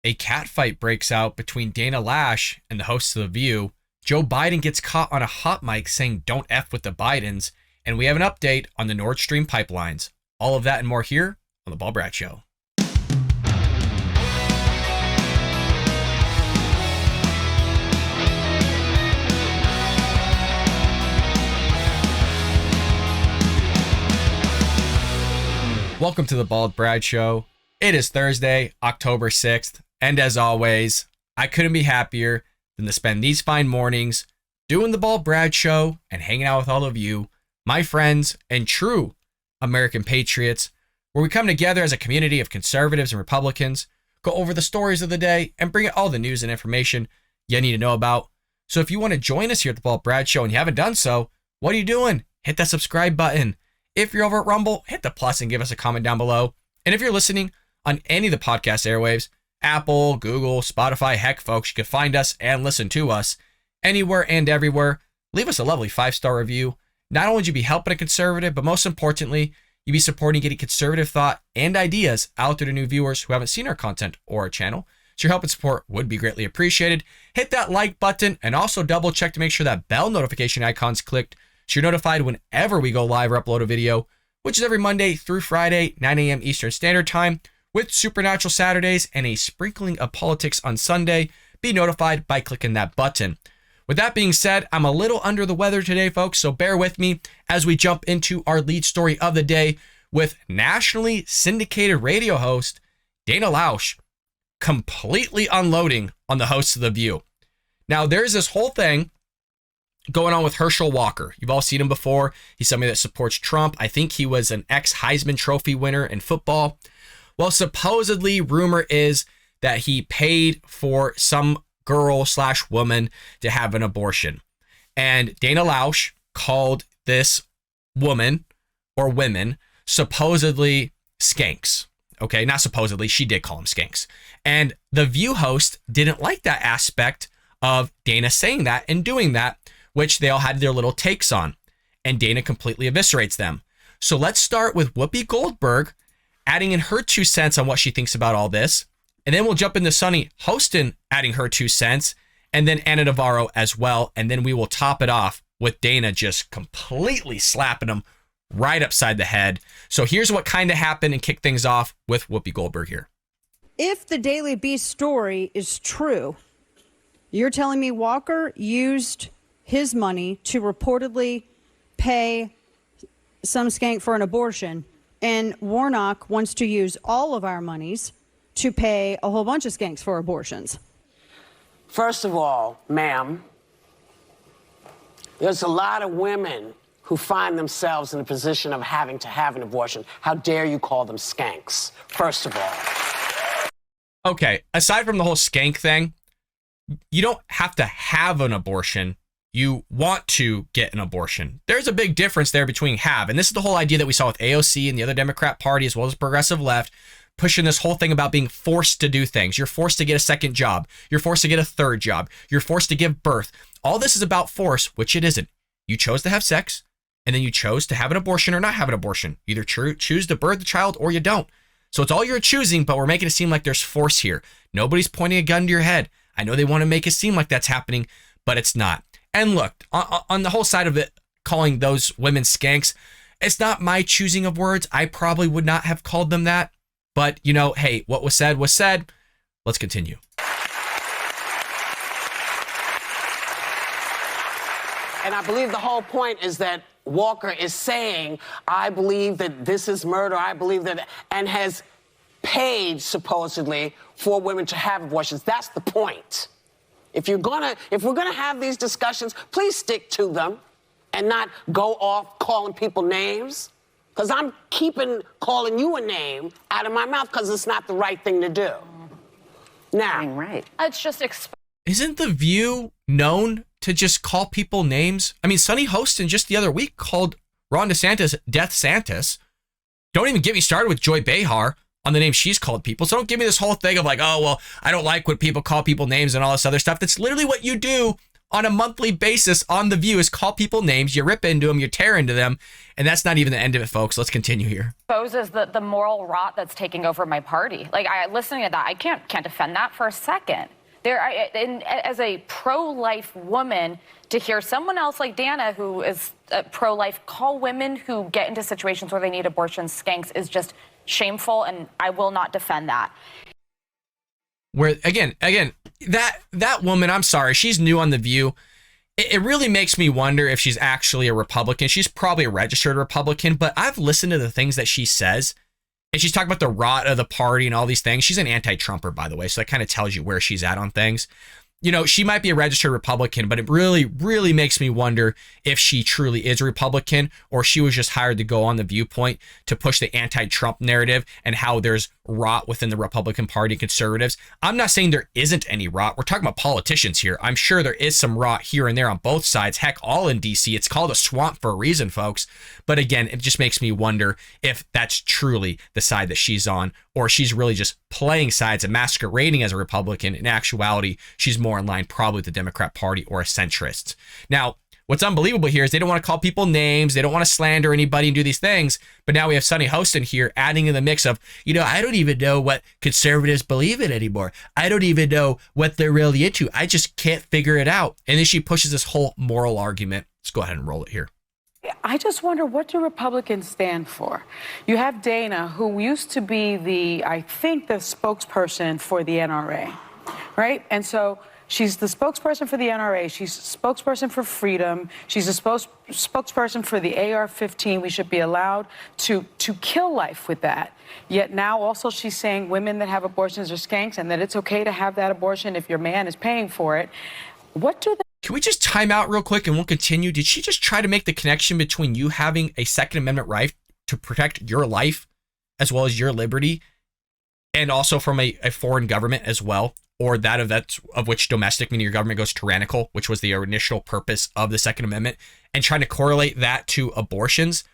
A catfight breaks out between Dana Loesch and the hosts of The View. Joe Biden gets caught on a hot mic saying don't F with the Bidens. And we have an update on the Nord Stream pipelines. All of that and more here on The Bald Brad Show. Welcome to The Bald Brad Show. It is Thursday, October 6th. And as always, I couldn't be happier than to spend these fine mornings doing The Bald Brad Show and hanging out with all of you, my friends and true American patriots, where we come together as a community of conservatives and Republicans, go over the stories of the day, and bring you all the news and information you need to know about. So if you want to join us here at The Bald Brad Show and you haven't done so, what are you doing? Hit that subscribe button. If you're over at Rumble, hit the plus and give us a comment down below. And if you're listening on any of the podcast airwaves, Apple, Google, Spotify, heck, folks, you can find us and listen to us anywhere and everywhere. Leave us a lovely 5-star review. Not only would you be helping a conservative, but most importantly, you'd be supporting getting conservative thought and ideas out there to new viewers who haven't seen our content or our channel. So your help and support would be greatly appreciated. Hit that like button and also double check to make sure that bell notification icon's clicked so you're notified whenever we go live or upload a video, which is every Monday through Friday, 9 a.m. Eastern Standard Time, with Supernatural Saturdays and a sprinkling of politics on Sunday. Be notified by clicking that button. With that being said, I'm a little under the weather today, folks, so bear with me as we jump into our lead story of the day with nationally syndicated radio host Dana Loesch completely unloading on the hosts of The View. Now, there's this whole thing going on with Herschel Walker. You've all seen him before. He's somebody that supports Trump. I think he was an ex-Heisman Trophy winner in football. Well, supposedly, rumor is that he paid for some girl/woman to have an abortion. And Dana Loesch called this woman or women supposedly skanks. Okay, not supposedly, she did call them skanks. And the View host didn't like that aspect of Dana saying that and doing that, which they all had their little takes on. And Dana completely eviscerates them. So let's start with Whoopi Goldberg adding in her 2 cents on what she thinks about all this. And then we'll jump into Sunny Hostin adding her 2 cents, and then Anna Navarro as well. And then we will top it off with Dana just completely slapping him right upside the head. So here's what kind of happened and kick things off with Whoopi Goldberg here. If the Daily Beast story is true, you're telling me Walker used his money to reportedly pay some skank for an abortion, and Warnock wants to use all of our monies to pay a whole bunch of skanks for abortions. First of all, ma'am, there's a lot of women who find themselves in a position of having to have an abortion. How dare you call them skanks, first of all? Okay, aside from the whole skank thing, you don't have to have an abortion. You want to get an abortion. There's a big difference there between have. And this is the whole idea that we saw with AOC and the other Democrat Party, as well as progressive left, pushing this whole thing about being forced to do things. You're forced to get a second job. You're forced to get a third job. You're forced to give birth. All this is about force, which it isn't. You chose to have sex, and then you chose to have an abortion or not have an abortion. You either choose to birth the child or you don't. So it's all you're choosing, but we're making it seem like there's force here. Nobody's pointing a gun to your head. I know they want to make it seem like that's happening, but it's not. And look, on the whole side of it, calling those women skanks, it's not my choosing of words. I probably would not have called them that. But, you know, hey, what was said was said. Let's continue. And I believe the whole point is that Walker is saying, I believe that this is murder, I believe that, and has paid, supposedly, for women to have abortions. That's the point. If we're gonna have these discussions, please stick to them and not go off calling people names. Because I'm keeping calling you a name out of my mouth because it's not the right thing to do. Now, right. It's just Isn't The View known to just call people names? I mean, Sunny Hostin just the other week called Ron DeSantis Death Santis. Don't even get me started with Joy Behar on the name she's called people. So don't give me this whole thing of like, oh, well, I don't like when people call people names and all this other stuff. That's literally what you do on a monthly basis on The View is call people names, you rip into them, you tear into them, and that's not even the end of it, folks. Let's continue here. Exposes the moral rot that's taking over my party. Like, listening to that, I can't defend that for a second. As a pro-life woman, to hear someone else like Dana, who is pro-life, call women who get into situations where they need abortions skanks is just shameful, and I will not defend that. Where again, that woman, I'm sorry, she's new on The View. It really makes me wonder if she's actually a Republican. She's probably a registered Republican, but I've listened to the things that she says, and she's talking about the rot of the party and all these things. She's an anti-Trumper, by the way, so that kind of tells you where she's at on things. You know, she might be a registered Republican, but it really, really makes me wonder if she truly is a Republican or she was just hired to go on The Viewpoint to push the anti-Trump narrative and how there's rot within the Republican Party, conservatives. I'm not saying there isn't any rot. We're talking about politicians here. I'm sure there is some rot here and there on both sides. Heck, all in DC. It's called a swamp for a reason, folks. But again, it just makes me wonder if that's truly the side that she's on, or she's really just playing sides and masquerading as a Republican. In actuality, she's more in line probably with the Democrat Party or a centrist. Now, what's unbelievable here is they don't want to call people names. They don't want to slander anybody and do these things. But now we have Sunny Hostin here adding in the mix of, I don't even know what conservatives believe in anymore. I don't even know what they're really into. I just can't figure it out. And then she pushes this whole moral argument. Let's go ahead and roll it here. I just wonder, what do Republicans stand for? You have Dana, who used to be the spokesperson for the NRA, right? And so she's the spokesperson for the NRA. She's a spokesperson for freedom. She's a spokesperson for the AR-15. We should be allowed to kill life with that. Yet now also she's saying women that have abortions are skanks and that it's okay to have that abortion if your man is paying for it. What do they... Can we just time out real quick and we'll continue? Did she just try to make the connection between you having a Second Amendment right to protect your life as well as your liberty, and also from a foreign government as well, or that of which domestic, meaning your government goes tyrannical, which was the initial purpose of the Second Amendment, and trying to correlate that to abortions?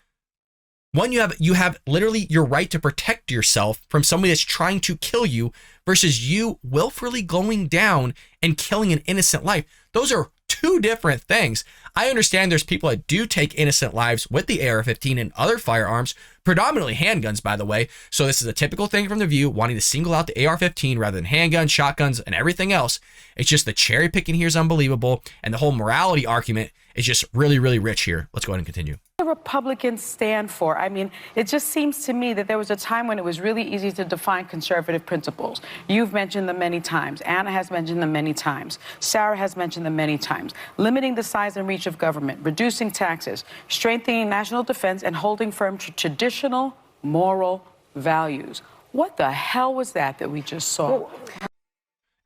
One, you have literally your right to protect yourself from somebody that's trying to kill you versus you willfully going down and killing an innocent life. Those are two different things. I understand there's people that do take innocent lives with the AR-15 and other firearms, predominantly handguns, by the way. So this is a typical thing from The View, wanting to single out the AR-15 rather than handguns, shotguns, and everything else. It's just the cherry picking here is unbelievable, and the whole morality argument is just really, really rich here. Let's go ahead and continue. The Republicans stand for? I mean, it just seems to me that there was a time when it was really easy to define conservative principles. You've mentioned them many times. Anna has mentioned them many times. Sarah has mentioned them many times. Limiting the size and reach of government, reducing taxes, strengthening national defense, and holding firm to traditional moral values. What the hell was that we just saw?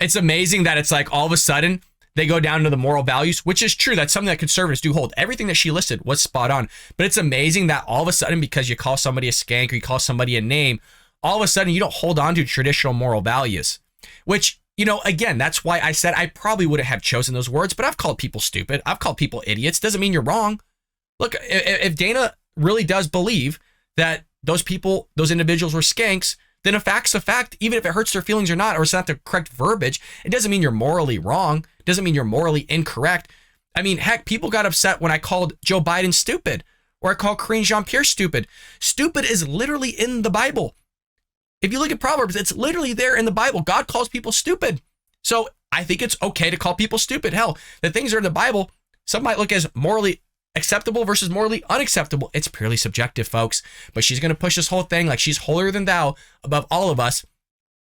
It's amazing that it's like all of a sudden they go down to the moral values, which is true. That's something that conservatives do hold. Everything that she listed was spot on. But it's amazing that all of a sudden, because you call somebody a skank or you call somebody a name, all of a sudden you don't hold on to traditional moral values. Which, again, that's why I said I probably wouldn't have chosen those words, but I've called people stupid. I've called people idiots. Doesn't mean you're wrong. Look, if Dana really does believe that those individuals were skanks, then a fact's a fact, even if it hurts their feelings or not, or it's not the correct verbiage. It doesn't mean you're morally wrong. It doesn't mean you're morally incorrect. I mean, heck, people got upset when I called Joe Biden stupid, or I called Karine Jean-Pierre stupid. Stupid is literally in the Bible. If you look at Proverbs, it's literally there in the Bible. God calls people stupid. So I think it's okay to call people stupid. Hell, the things that are in the Bible, some might look as morally acceptable versus morally unacceptable. It's purely subjective, folks. But she's going to push this whole thing like she's holier than thou above all of us.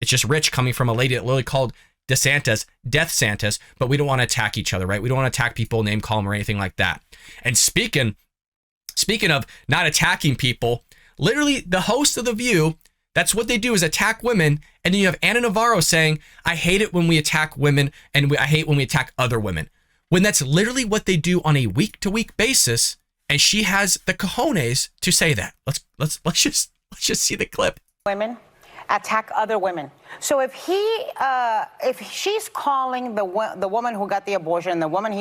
It's just rich coming from a lady that literally called DeSantis Death Santas, but we don't want to attack each other, right? We don't want to attack people, name call them, or anything like that. And speaking of not attacking people, literally the host of The View, that's what they do, is attack women. And then you have Ana Navarro saying, I hate it when we attack women, and I hate when we attack other women. When that's literally what they do on a week-to-week basis, and she has the cojones to say that. Let's just see the clip. Women attack other women. So if she's calling the woman who got the abortion, the women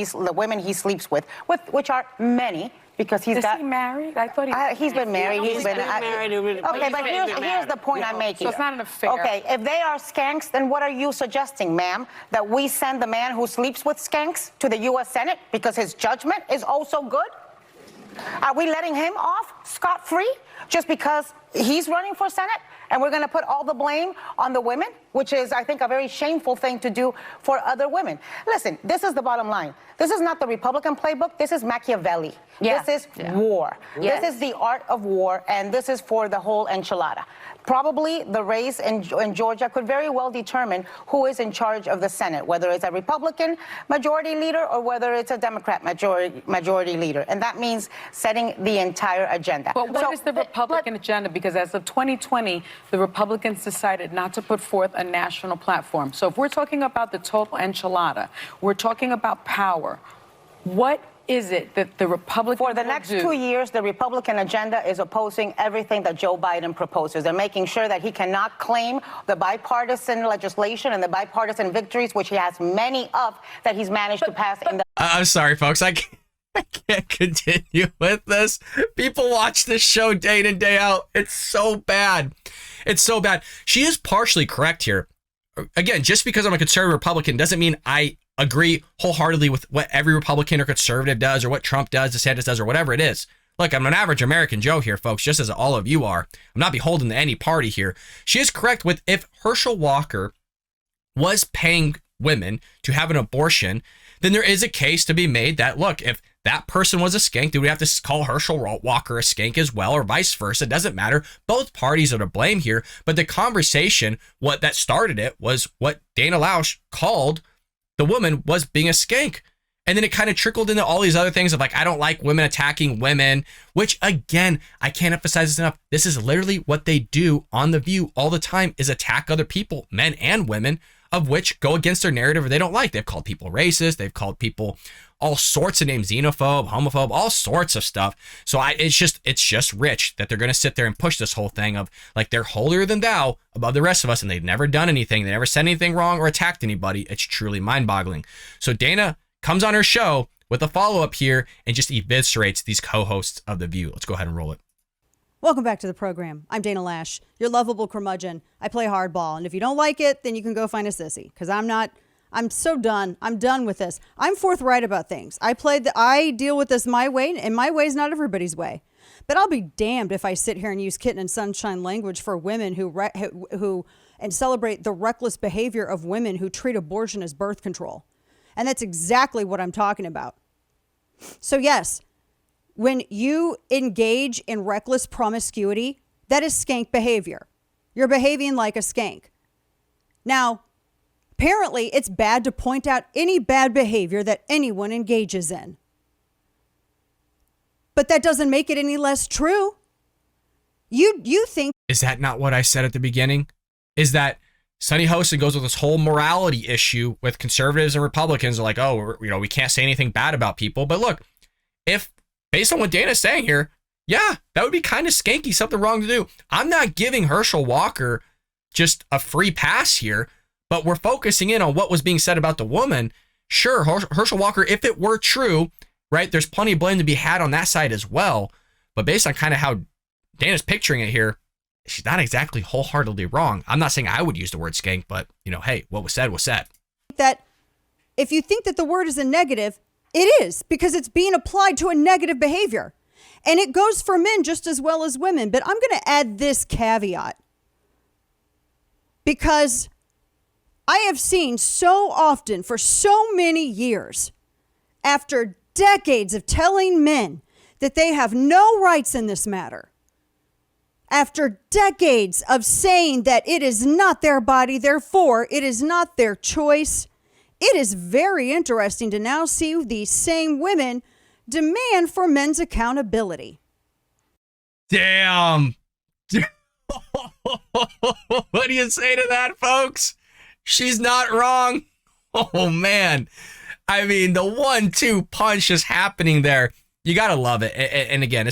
he sleeps with, which are many, because Is he married? I thought he's been married. He's been married. Okay, but here's the point I'm making. So it's not an affair. Okay, if they are skanks, then what are you suggesting, ma'am? That we send the man who sleeps with skanks to the U.S. Senate because his judgment is also good? Are we letting him off scot-free just because he's running for Senate? And we're going to put all the blame on the women, which is, I think, a very shameful thing to do for other women. Listen, this is the bottom line. This is not the Republican playbook. This is Machiavelli. Yeah. This is war. Yes. This is the art of war, and this is for the whole enchilada. Probably the race in Georgia could very well determine who is in charge of the Senate, whether it's a Republican majority leader or whether it's a Democrat majority leader. And that means setting the entire agenda. But what is the Republican agenda? Because as of 2020, the Republicans decided not to put forth a national platform. So if we're talking about the total enchilada, we're talking about power. What is it that the Republicans For the next 2 years, the Republican agenda is opposing everything that Joe Biden proposes. They're making sure that he cannot claim the bipartisan legislation and the bipartisan victories, which he has many of, that he's managed to pass in the... I'm sorry, folks. I can't continue with this. People watch this show day in and day out. It's so bad. It's so bad. She is partially correct here. Again, just because I'm a conservative Republican doesn't mean I agree wholeheartedly with what every Republican or conservative does or what Trump does, DeSantis does, or whatever it is. Look, I'm an average American Joe here, folks, just as all of you are. I'm not beholden to any party here. She is correct with if Herschel Walker was paying women to have an abortion, then there is a case to be made that, look, if that person was a skank, do we have to call Herschel Walker a skank as well, or vice versa? It doesn't matter. Both parties are to blame here. But the conversation, what that started it, was what Dana Loesch called the woman was being a skank. And then it kind of trickled into all these other things of like, I don't like women attacking women, which again, I can't emphasize this enough. This is literally what they do on The View all the time, is attack other people, men and women, of which go against their narrative or they don't like. They've called people racist. They've called people all sorts of names, xenophobe, homophobe, all sorts of stuff. So it's just rich that they're going to sit there and push this whole thing of like they're holier than thou above the rest of us, and they've never done anything. They never said anything wrong or attacked anybody. It's truly mind-boggling. So Dana comes on her show with a follow-up here and just eviscerates these co-hosts of The View. Let's go ahead and roll it. Welcome back to the program. I'm Dana Loesch, your lovable curmudgeon. I play hardball, and if you don't like it, then you can go find a sissy, because I'm so done. I'm done with this. I'm forthright about things. I deal with this my way, and my way is not everybody's way. But I'll be damned if I sit here and use kitten and sunshine language for women who and celebrate the reckless behavior of women who treat abortion as birth control. And that's exactly what I'm talking about. So yes, when you engage in reckless promiscuity, that is skank behavior. You're behaving like a skank. Now, apparently, it's bad to point out any bad behavior that anyone engages in. But that doesn't make it any less true. You think... Is that not what I said at the beginning? Is that Sunny Hostin goes with this whole morality issue with conservatives and Republicans are like, oh, we can't say anything bad about people. But look, if based on what Dana's saying here, yeah, that would be kind of skanky, something wrong to do. I'm not giving Herschel Walker just a free pass here, but we're focusing in on what was being said about the woman. Sure, Herschel Walker, if it were true, right, there's plenty of blame to be had on that side as well. But based on kind of how Dana's picturing it here, she's not exactly wholeheartedly wrong. I'm not saying I would use the word skank, but, hey, what was said was said. that if you think that the word is a negative, it is, because it's being applied to a negative behavior. And it goes for men just as well as women. But I'm going to add this caveat, because I have seen so often for so many years, after decades of telling men that they have no rights in this matter, after decades of saying that it is not their body, therefore it is not their choice, it is very interesting to now see these same women demand for men's accountability. Damn. What do you say to that, folks? She's not wrong. Oh, man. I mean, the 1-2 punch is happening there. You got to love it. And again,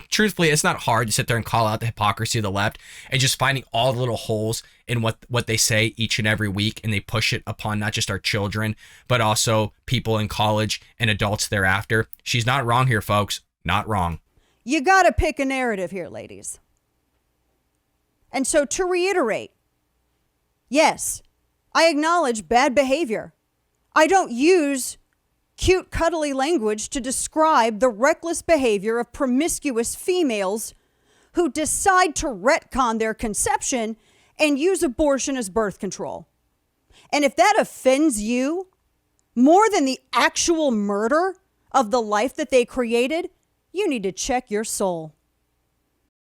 truthfully, it's not hard to sit there and call out the hypocrisy of the left and just finding all the little holes in what they say each and every week. And they push it upon not just our children, but also people in college and adults thereafter. She's not wrong here, folks. not wrong. You got to pick a narrative here, ladies. And so to reiterate, yes, I acknowledge bad behavior. I don't use cute, cuddly language to describe the reckless behavior of promiscuous females who decide to retcon their conception and use abortion as birth control. And if that offends you more than the actual murder of the life that they created, you need to check your soul.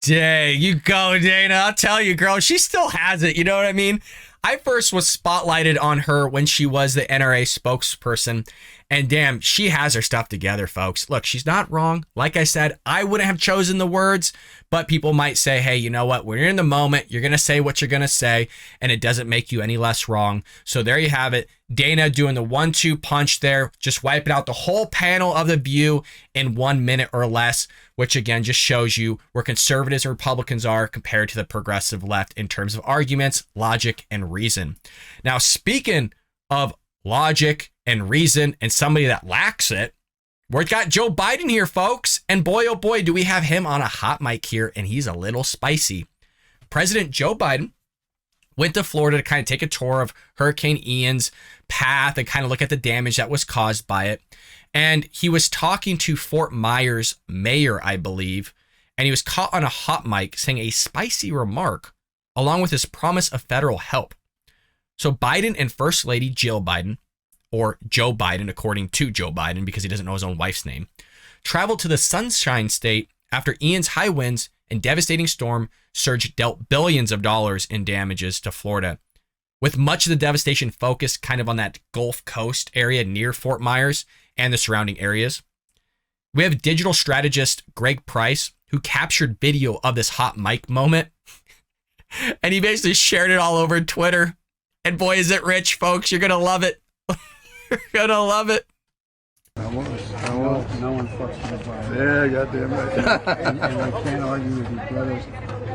Dang, you go, Dana. I'll tell you, girl, she still has it. You know what I mean? I first was spotlighted on her when she was the NRA spokesperson. And damn, she has her stuff together, folks. Look, she's not wrong. Like I said, I wouldn't have chosen the words, but people might say, hey, you know what? When you're in the moment, you're going to say what you're going to say, and it doesn't make you any less wrong. So there you have it. Dana doing the 1-2 punch there, just wiping out the whole panel of The View in 1 minute or less, which again just shows you where conservatives and Republicans are compared to the progressive left in terms of arguments, logic, and reason. Now, speaking of logic and reason and somebody that lacks it, we've got Joe Biden here, folks. And boy, oh boy, do we have him on a hot mic here, and he's a little spicy. President Joe Biden went to Florida to kind of take a tour of Hurricane Ian's path and kind of look at the damage that was caused by it. And he was talking to Fort Myers mayor, I believe, and he was caught on a hot mic saying a spicy remark along with his promise of federal help. So Biden and First Lady Jill Biden, or Joe Biden, according to Joe Biden, because he doesn't know his own wife's name, traveled to the Sunshine State after Ian's high winds and devastating storm surge dealt billions of dollars in damages to Florida, with much of the devastation focused kind of on that Gulf Coast area near Fort Myers and the surrounding areas. We have digital strategist Greg Price, who captured video of this hot mic moment, and he basically shared it all over Twitter. And boy, is it rich, folks. You're going to love it. You're going to love it. I was. No one fucks with Biden. Yeah, goddamn right. and I can't argue with your brothers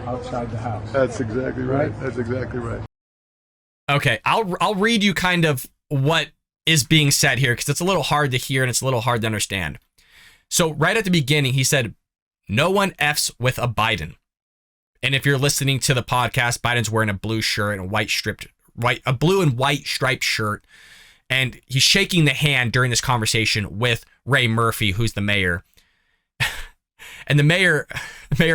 outside the house. That's exactly right. That's exactly right. Okay, I'll read you kind of what is being said here because it's a little hard to hear and it's a little hard to understand. So right at the beginning, he said, no one F's with a Biden. And if you're listening to the podcast, Biden's wearing a blue shirt and a blue and white striped shirt. And he's shaking the hand during this conversation with Ray Murphy, who's the mayor. And the mayor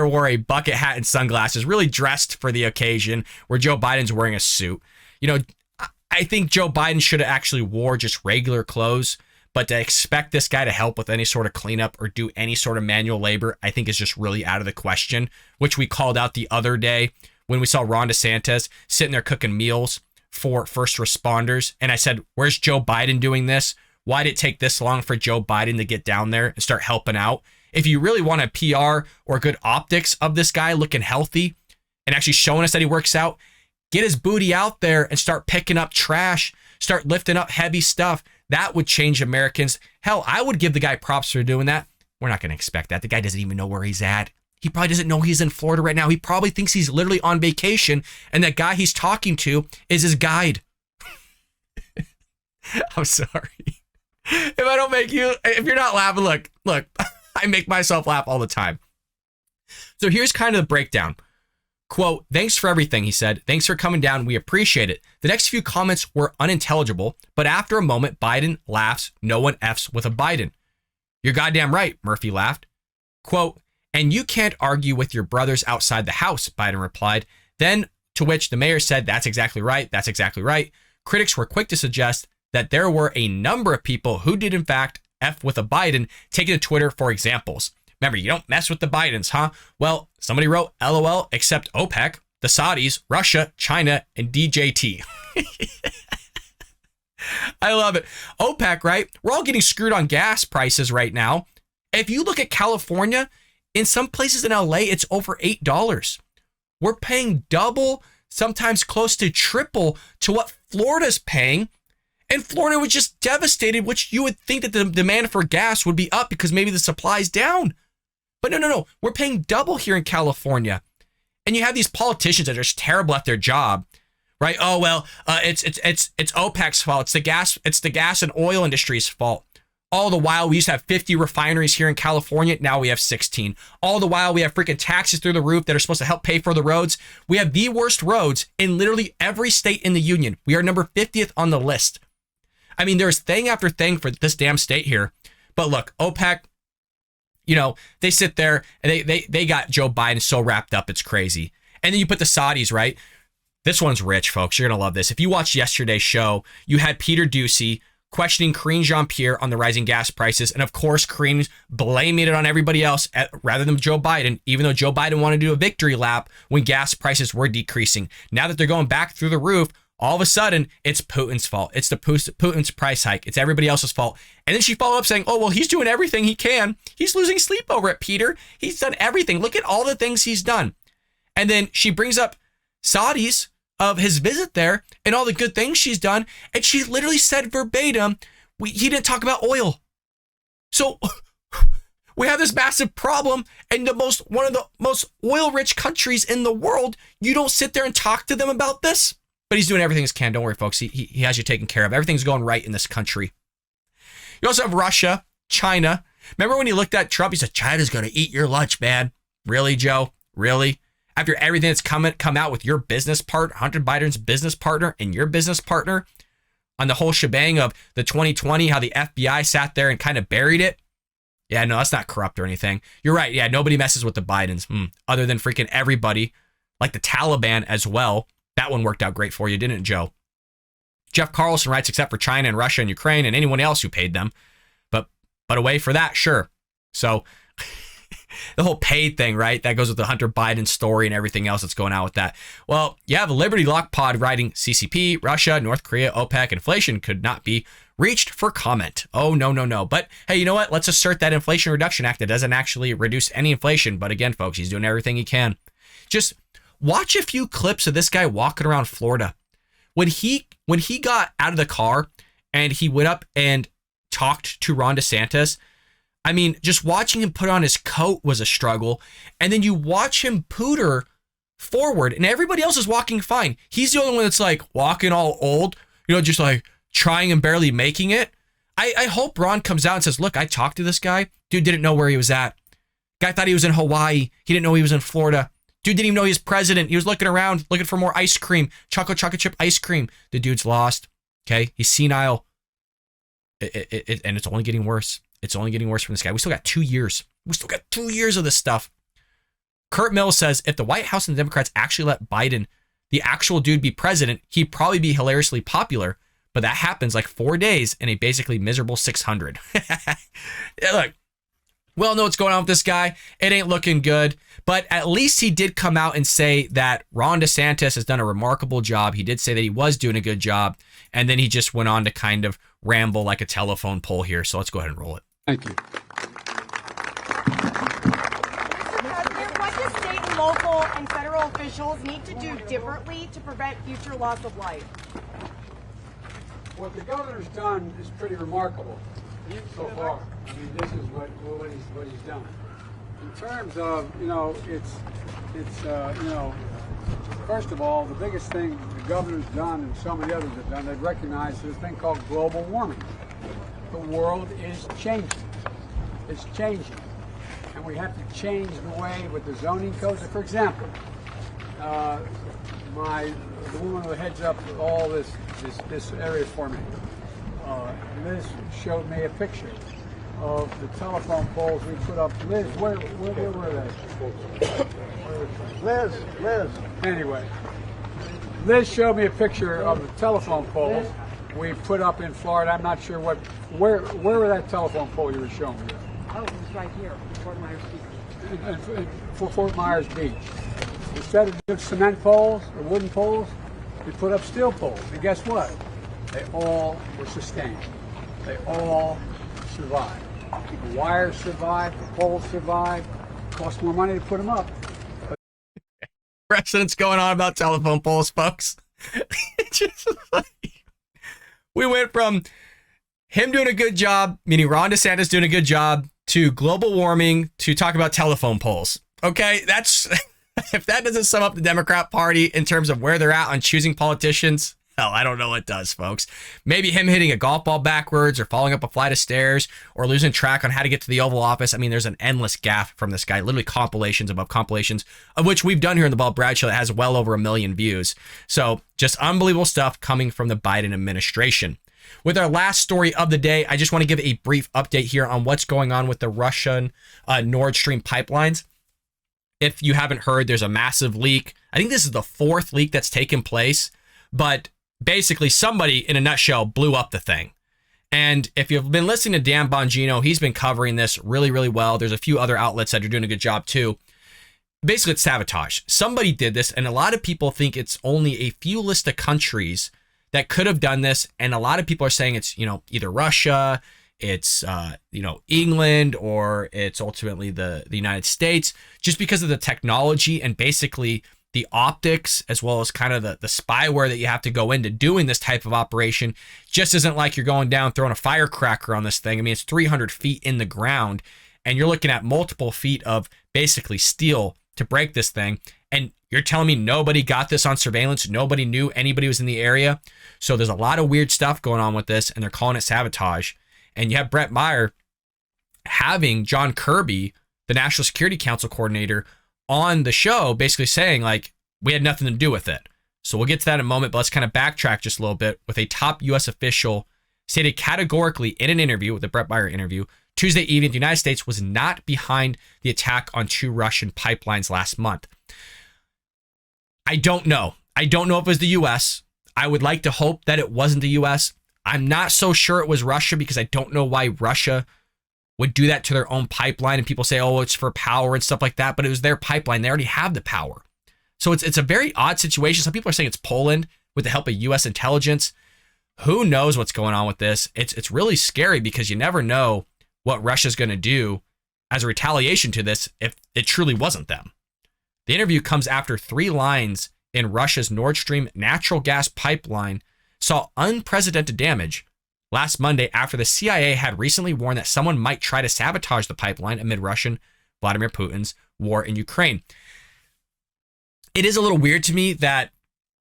wore a bucket hat and sunglasses, really dressed for the occasion, where Joe Biden's wearing a suit. You know, I think Joe Biden should have actually wore just regular clothes, but to expect this guy to help with any sort of cleanup or do any sort of manual labor, I think is just really out of the question, which we called out the other day when we saw Ron DeSantis sitting there cooking meals for first responders. And I said, where's Joe Biden doing this? Why did it take this long for Joe Biden to get down there and start helping out? If you really want a PR or good optics of this guy looking healthy and actually showing us that he works out, get his booty out there and start picking up trash, start lifting up heavy stuff. That would change Americans. Hell, I would give the guy props for doing that. We're not going to expect that. The guy doesn't even know where he's at. He probably doesn't know he's in Florida right now. He probably thinks he's literally on vacation, and that guy he's talking to is his guide. I'm sorry. If I don't make you, if you're not laughing, look, I make myself laugh all the time. So here's kind of the breakdown. Quote, thanks for everything, he said. Thanks for coming down. We appreciate it. The next few comments were unintelligible, but after a moment, Biden laughs. No one F's with a Biden. You're goddamn right, Murphy laughed. Quote, and you can't argue with your brothers outside the house, Biden replied. Then, to which the mayor said, that's exactly right. That's exactly right. Critics were quick to suggest that there were a number of people who did, in fact, F with a Biden, taking to Twitter for examples. Remember, you don't mess with the Bidens, huh? Well, somebody wrote LOL, except OPEC, the Saudis, Russia, China, and DJT. I love it. OPEC, right? We're all getting screwed on gas prices right now. If you look at California, in some places in LA, it's over $8. We're paying double, sometimes close to triple to what Florida's paying. And Florida was just devastated, which you would think that the demand for gas would be up because maybe the supply's down. But no. We're paying double here in California. And you have these politicians that are just terrible at their job, right? Oh, well, it's OPEC's fault. It's the gas and oil industry's fault. All the while, we used to have 50 refineries here in California. Now we have 16. All the while, we have freaking taxes through the roof that are supposed to help pay for the roads. We have the worst roads in literally every state in the union. We are number 50th on the list. I mean, there's thing after thing for this damn state here. But look, OPEC, you know, they sit there and they got Joe Biden so wrapped up, it's crazy. And then you put the Saudis, right? This one's rich, folks. You're going to love this. If you watched yesterday's show, you had Peter Doocy questioning Karine Jean-Pierre on the rising gas prices. And of course, Karine's blaming it on everybody else rather than Joe Biden, even though Joe Biden wanted to do a victory lap when gas prices were decreasing. Now that they're going back through the roof, all of a sudden, it's Putin's fault. It's Putin's price hike. It's everybody else's fault. And then she followed up saying, oh, well, he's doing everything he can. He's losing sleep over it, Peter. He's done everything. Look at all the things he's done. And then she brings up Saudis of his visit there and all the good things she's done. And she literally said verbatim, he didn't talk about oil. So we have this massive problem in one of the most oil-rich countries in the world. You don't sit there and talk to them about this? But he's doing everything he can. Don't worry, folks. He has you taken care of. Everything's going right in this country. You also have Russia, China. Remember when he looked at Trump? He said, China's going to eat your lunch, man. Really, Joe? Really? After everything that's come out with your business partner, Hunter Biden's business partner and your business partner on the whole shebang of the 2020, how the FBI sat there and kind of buried it. Yeah, no, that's not corrupt or anything. You're right. Yeah, nobody messes with the Bidens other than freaking everybody, like the Taliban as well. That one worked out great for you, didn't it, Joe? Jeff Carlson writes, except for China and Russia and Ukraine and anyone else who paid them. But away for that, sure. So the whole paid thing, right? That goes with the Hunter Biden story and everything else that's going on with that. Well, you have Liberty Lock Pod writing CCP, Russia, North Korea, OPEC, inflation could not be reached for comment. Oh, no. But hey, you know what? Let's assert that Inflation Reduction Act that doesn't actually reduce any inflation. But again, folks, he's doing everything he can. Just watch a few clips of this guy walking around Florida. When he got out of the car and he went up and talked to Ron DeSantis, I mean, just watching him put on his coat was a struggle. And then you watch him pooter forward and everybody else is walking fine. He's the only one that's like walking all old, just like trying and barely making it. I hope Ron comes out and says, look, I talked to this guy. Dude didn't know where he was at. Guy thought he was in Hawaii. He didn't know he was in Florida. Dude didn't even know he was president. He was looking around, looking for more ice cream, chocolate chip ice cream. The dude's lost. Okay. He's senile. And it's only getting worse. It's only getting worse from this guy. We still got 2 years. We still got 2 years of this stuff. Kurt Mills says, if the White House and the Democrats actually let Biden, the actual dude, be president, he'd probably be hilariously popular. But that happens like 4 days in a basically miserable 600. Look, we all know what's going on with this guy. It ain't looking good. But at least he did come out and say that Ron DeSantis has done a remarkable job. He did say that he was doing a good job. And then he just went on to kind of ramble like a telephone pole here. So let's go ahead and roll it. Thank you. What do state and local and federal officials need to do differently to prevent future loss of life? What the governor's done is pretty remarkable so far. I mean, this is what he's done. In terms of, first of all, the biggest thing the governor's done and so many others have done, they've recognized this thing called global warming. The world is changing. It's changing. And we have to change the way with the zoning codes. For example, the woman who heads up all this area for me, Liz showed me a picture of the telephone poles we put up. Liz, where were they? Liz. Anyway, Liz showed me a picture of the telephone poles we put up in Florida. I'm not sure where were that telephone pole you were showing me? Oh, it was right here, Fort Myers Beach. For Fort Myers Beach. Instead of doing cement poles or wooden poles, we put up steel poles. And guess what? They all were sustained. They all survived. The wires survived, the poles survived. It cost more money to put them up. Precedent's going on about telephone poles, folks. Just like, we went from him doing a good job, meaning Ron DeSantis doing a good job, to global warming, to talk about telephone poles. Okay, that's if that doesn't sum up the Democrat Party in terms of where they're at on choosing politicians, Hell, I don't know what does, folks. Maybe him hitting a golf ball backwards or falling up a flight of stairs or losing track on how to get to the Oval Office. I mean, there's an endless gaffe from this guy, literally compilations above compilations, of which we've done here in the Bald Brad Show that has well over 1 million views. So just unbelievable stuff coming from the Biden administration. With our last story of the day, I just want to give a brief update here on what's going on with the Russian Nord Stream pipelines. If you haven't heard, there's a massive leak. I think this is the 4th leak that's taken place, but basically somebody in a nutshell blew up the thing. And if you've been listening to Dan Bongino, he's been covering this really, really well. There's a few other outlets that are doing a good job too. Basically, it's sabotage. Somebody did this, and a lot of people think it's only a few list of countries that could have done this. And a lot of people are saying it's, either Russia, it's, England, or it's ultimately the United States, just because of the technology and basically the optics, as well as kind of the spyware that you have to go into doing this type of operation. Just isn't like you're going down throwing a firecracker on this thing. I mean, it's 300 feet in the ground, and you're looking at multiple feet of basically steel to break this thing. And you're telling me nobody got this on surveillance? Nobody knew anybody was in the area? So there's a lot of weird stuff going on with this, and they're calling it sabotage. And you have Brett Meyer having John Kirby, the National Security Council coordinator, on the show, basically saying, like, we had nothing to do with it. So we'll get to that in a moment, but let's kind of backtrack just a little bit. With a top U.S. official stated categorically in an interview, with the Brett Meyer interview, Tuesday evening, the United States was not behind the attack on 2 Russian pipelines last month. I don't know. I don't know if it was the U.S. I would like to hope that it wasn't the U.S. I'm not so sure it was Russia, because I don't know why Russia would do that to their own pipeline. And people say, oh, it's for power and stuff like that. But it was their pipeline. They already have the power. So it's a very odd situation. Some people are saying it's Poland with the help of U.S. intelligence. Who knows what's going on with this? It's really scary, because you never know what Russia's going to do as a retaliation to this if it truly wasn't them. The interview comes after 3 lines in Russia's Nord Stream natural gas pipeline saw unprecedented damage last Monday after the CIA had recently warned that someone might try to sabotage the pipeline amid Russian Vladimir Putin's war in Ukraine. It is a little weird to me that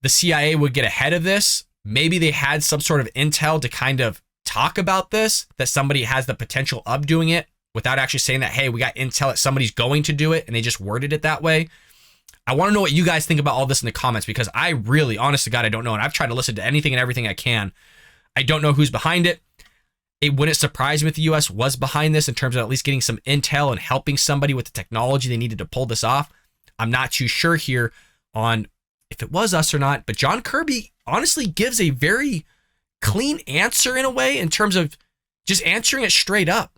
the CIA would get ahead of this. Maybe they had some sort of intel to kind of talk about this, that somebody has the potential of doing it without actually saying that, hey, we got intel that somebody's going to do it, and they just worded it that way. I want to know what you guys think about all this in the comments, because I really, honest to God, I don't know. And I've tried to listen to anything and everything I can. I don't know who's behind it. It wouldn't surprise me if the U.S. was behind this in terms of at least getting some intel and helping somebody with the technology they needed to pull this off. I'm not too sure here on if it was us or not, but John Kirby honestly gives a very clean answer in a way, in terms of just answering it straight up.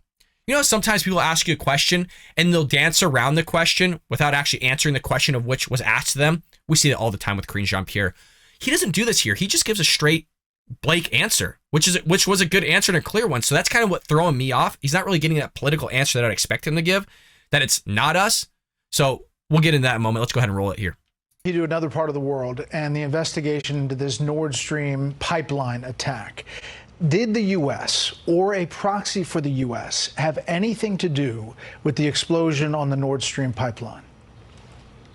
Sometimes people ask you a question and they'll dance around the question without actually answering the question of which was asked to them. We see that all the time with Karine Jean-Pierre. He doesn't do this here. He just gives a straight Blake answer, which was a good answer and a clear one. So that's kind of what throwing me off. He's not really getting that political answer that I'd expect him to give, that it's not us. So we'll get into that in a moment. Let's go ahead and roll it here. To another part of the world and the investigation into this Nord Stream pipeline attack. Did the U.S. or a proxy for the U.S. have anything to do with the explosion on the Nord Stream pipeline?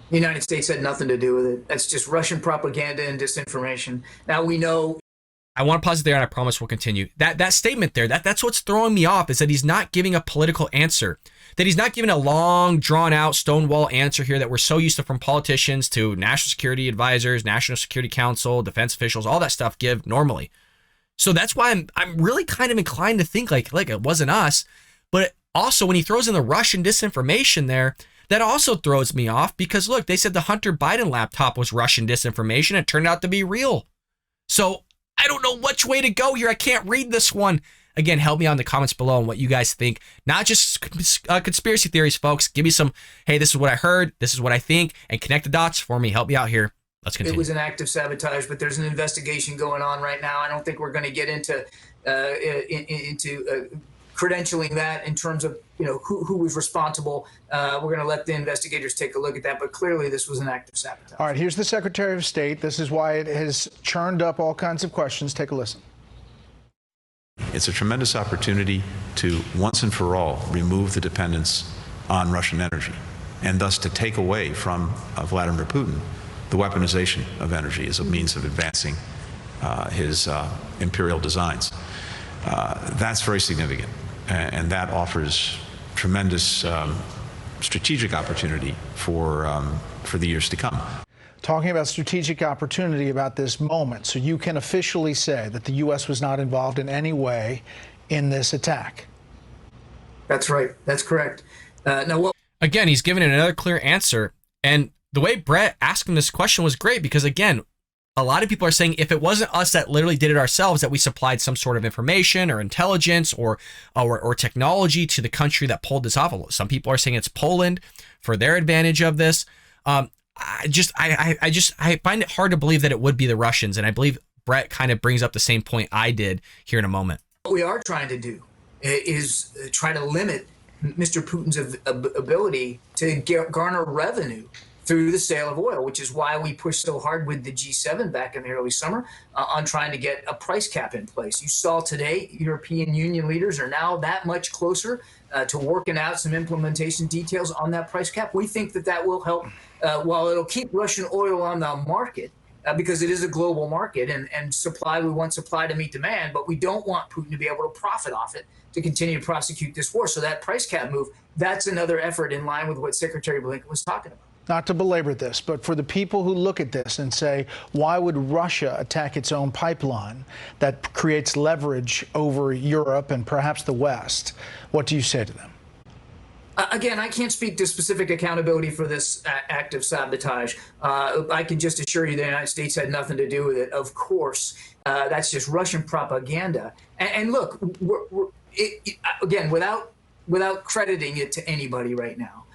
The United States had nothing to do with it. That's just Russian propaganda and disinformation. Now we know. I want to pause it there, and I promise we'll continue. That statement there, that's what's throwing me off, is that he's not giving a political answer. That he's not giving a long, drawn-out, stonewall answer here that we're so used to from politicians to national security advisors, National Security Council, defense officials, all that stuff give normally. So that's why I'm really kind of inclined to think like it wasn't us. But also, when he throws in the Russian disinformation there, that also throws me off, because look, they said the Hunter Biden laptop was Russian disinformation. It turned out to be real. So I don't know which way to go here. I can't read this one. Again, help me out in the comments below on what you guys think. Not just conspiracy theories, folks. Give me some, hey, this is what I heard, this is what I think, and connect the dots for me. Help me out here. Let's continue. It was an act of sabotage, but there's an investigation going on right now. I don't think we're going to get into credentialing that in terms of who was responsible. We're going to let the investigators take a look at that, but clearly this was an act of sabotage. All right, here's the Secretary of State. This is why it has churned up all kinds of questions. Take a listen. It's a tremendous opportunity to once and for all remove the dependence on Russian energy, and thus to take away from Vladimir Putin the weaponization of energy as a means of advancing his imperial designs. That's very significant, and that offers tremendous strategic opportunity for the years to come. Talking about strategic opportunity about this moment, so you can officially say that the U.S. was not involved in any way in this attack. That's right. That's correct. Again, he's given another clear answer. And the way Brett asked him this question was great because, again, a lot of people are saying if it wasn't us that literally did it ourselves, that we supplied some sort of information or intelligence or technology to the country that pulled this off. Some people are saying it's Poland for their advantage of this. I find it hard to believe that it would be the Russians. And I believe Brett kind of brings up the same point I did here in a moment. What we are trying to do is try to limit Mr. Putin's ability to garner revenue through the sale of oil, which is why we pushed so hard with the G7 back in the early summer on trying to get a price cap in place. You saw today, European Union leaders are now that much closer to working out some implementation details on that price cap. We think that that will help, while it'll keep Russian oil on the market, because it is a global market and supply, we want supply to meet demand, but we don't want Putin to be able to profit off it to continue to prosecute this war. So that price cap move, that's another effort in line with what Secretary Blinken was talking about. Not to belabor this, but for the people who look at this and say, why would Russia attack its own pipeline that creates leverage over Europe and perhaps the West, what do you say to them? Again, I can't speak to specific accountability for this act of sabotage. I can just assure you the United States had nothing to do with it. Of course, that's just Russian propaganda. And look, again, without crediting it to anybody right now,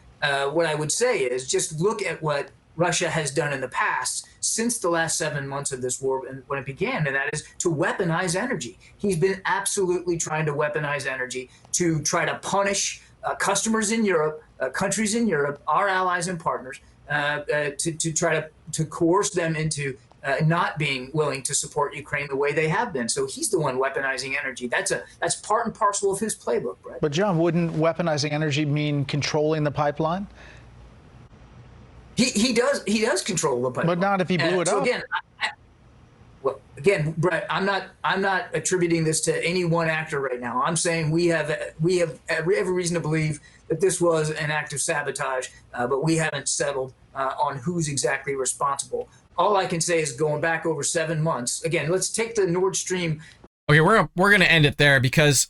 what I would say is just look at what Russia has done in the past since the last 7 months of this war and when it began, and that is to weaponize energy. He's been absolutely trying to weaponize energy to try to punish customers in Europe, countries in Europe, our allies and partners, to try to coerce them into not being willing to support Ukraine the way they have been. So he's the one weaponizing energy. That's part and parcel of his playbook, Brett. But John, wouldn't weaponizing energy mean controlling the pipipeline? He does control the pipeline, but not if he blew it up. Again, Brett, I'm not attributing this to any one actor right now. I'm saying we have every reason to believe that this was an act of sabotage, but we haven't settled on who's exactly responsible. All I can say is going back over 7 months. Again, let's take the Nord Stream. Okay, we're gonna end it there because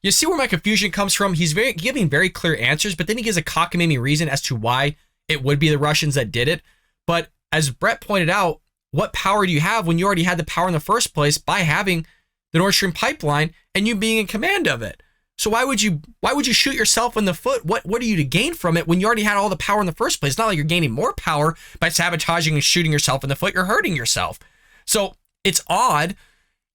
you see where my confusion comes from. He's giving very clear answers, but then he gives a cockamamie reason as to why it would be the Russians that did it. But as Brett pointed out, what power do you have when you already had the power in the first place by having the Nord Stream pipeline and you being in command of it? So why would you shoot yourself in the foot? What are you to gain from it when you already had all the power in the first place? It's not like you're gaining more power by sabotaging and shooting yourself in the foot. You're hurting yourself. So it's odd.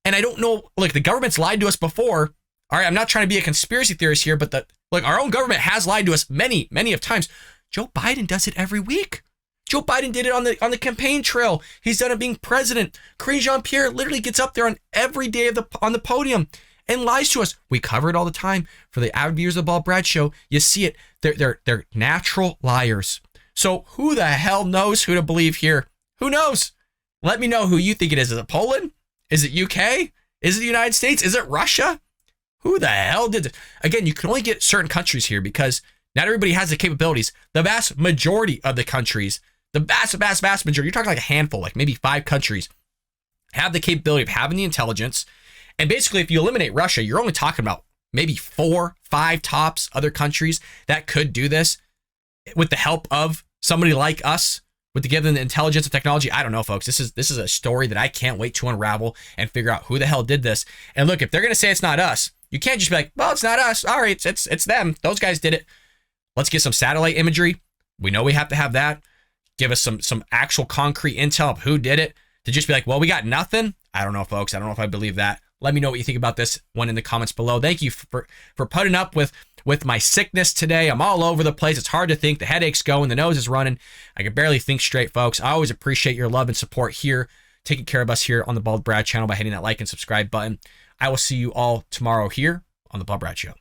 And I don't know, look, the government's lied to us before. All right, I'm not trying to be a conspiracy theorist here, but our own government has lied to us many of times. Joe Biden does it every week. Joe Biden did it on the campaign trail. He's done it being president. Karine Jean-Pierre literally gets up there on every day on the podium and lies to us. We cover it all the time. For the avid viewers of the Bald Brad Show, you see it. They're natural liars. So who the hell knows who to believe here? Who knows? Let me know who you think it is. Is it Poland? Is it UK? Is it the United States? Is it Russia? Who the hell did this? Again, you can only get certain countries here because not everybody has the capabilities. The vast majority of the countries, the vast majority, you're talking like a handful, like maybe 5 countries, have the capability of having the intelligence. And basically, if you eliminate Russia, you're only talking about maybe 4, 5 tops other countries that could do this with the help of somebody like us, with the given the intelligence and technology. I don't know, folks. This is a story that I can't wait to unravel and figure out who the hell did this. And look, if they're going to say it's not us, you can't just be like, well, it's not us. All right, it's them. Those guys did it. Let's get some satellite imagery. We know we have to have that. Give us some actual concrete intel of who did it. To just be like, well, we got nothing. I don't know, folks. I don't know if I believe that. Let me know what you think about this one in the comments below. Thank you for putting up with my sickness today. I'm all over the place. It's hard to think. The headache's going. The nose is running. I can barely think straight, folks. I always appreciate your love and support here, taking care of us here on the Bald Brad channel by hitting that like and subscribe button. I will see you all tomorrow here on the Bald Brad Show.